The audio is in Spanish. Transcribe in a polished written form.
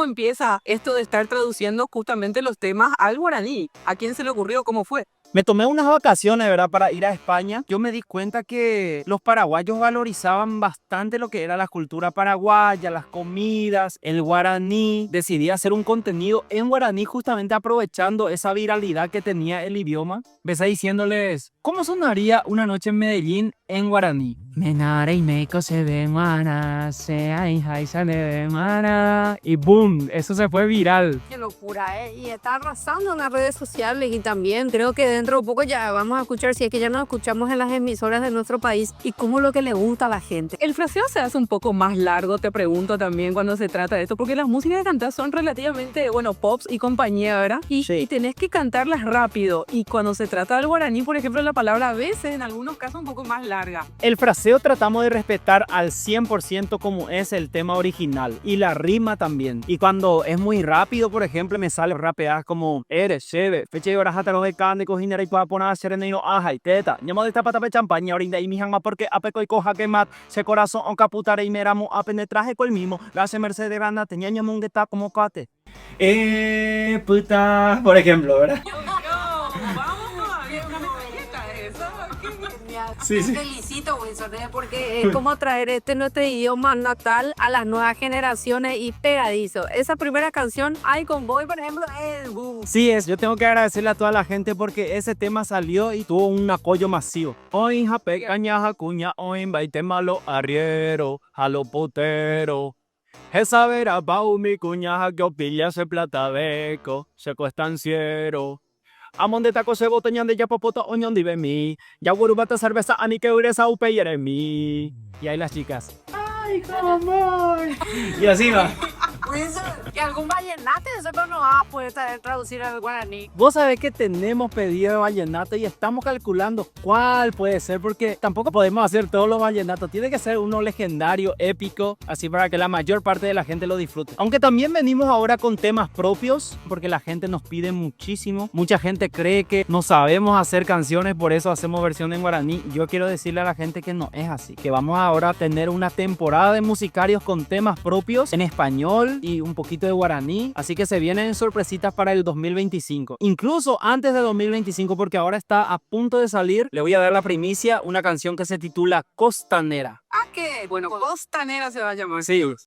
¿Cómo empieza esto de estar traduciendo justamente los temas al guaraní? ¿A quién se le ocurrió? ¿Cómo fue? Me tomé unas vacaciones, ¿verdad? Para ir a España. Yo me di cuenta que los paraguayos valorizaban bastante lo que era la cultura paraguaya, las comidas, el guaraní. Decidí hacer un contenido en guaraní justamente aprovechando esa viralidad que tenía el idioma. Empecé diciéndoles, ¿cómo sonaría una noche en Medellín en guaraní? Menare y meco se ve mana, se ay, sale de mana. Y boom, eso se fue viral. Qué locura, ¿eh? Y está arrasando en las redes sociales y también creo que dentro de poco ya vamos a escuchar, si es que ya nos escuchamos en las emisoras de nuestro país y cómo lo que le gusta a la gente. El fraseo se hace un poco más largo, te pregunto también cuando se trata de esto, porque las músicas de cantar son relativamente, bueno, pops y compañía, ¿verdad? Y tenés que cantarlas rápido. Y cuando se trata del guaraní, por ejemplo, la palabra a veces, en algunos casos, un poco más larga. El fraseo tratamos de respetar al 100% como es el tema original y la rima también. Y cuando es muy rápido, por ejemplo, me sale rapear como eres, cheve, feche y horas hasta los de carne, coginera y para poner serenino, aja y teta. Llamo de esta pata champaña, orinda y mi jama porque apeco y coja que mat, se corazón on caputare y meramo a penetraje con el mismo. La hace merced de grana, tenía ñamón de ta como cate. Puta, por ejemplo, ¿verdad? Sí, sí. Te felicito, Wilson, porque es como traer nuestro idioma natal a las nuevas generaciones y pegadizo. Esa primera canción, Ay con Boy, por ejemplo, es boom. Sí es, yo tengo que agradecerle a toda la gente porque ese tema salió y tuvo un apoyo masivo. Hoy jape caña cuña, hoy baite malo arriero, jalo potero. Esa vera pau mi cuñaja que opilla se plata beco, se estanciero. Amon de taco se botoñan de yapopota oñón de mi. Ya gurubata cerveza ani que uresa upe y mi. Y ahí las chicas. Ay, cómo. Y así va. Wilson, y algún vallenato, eso no va a poder traducir al guaraní. Vos sabés que tenemos pedido de vallenato y estamos calculando cuál puede ser porque tampoco podemos hacer todos los vallenatos. Tiene que ser uno legendario, épico, así para que la mayor parte de la gente lo disfrute. Aunque también venimos ahora con temas propios porque la gente nos pide muchísimo. Mucha gente cree que no sabemos hacer canciones, por eso hacemos versión en guaraní. Yo quiero decirle a la gente que no es así, que vamos ahora a tener una temporada de musicarios con temas propios en español y un poquito de guaraní, así que se vienen sorpresitas para el 2025, incluso antes de 2025 porque ahora está a punto de salir. Le voy a dar la primicia, una canción que se titula Costanera. Ah, ¿qué? Bueno, Costanera se va a llamar. Sí,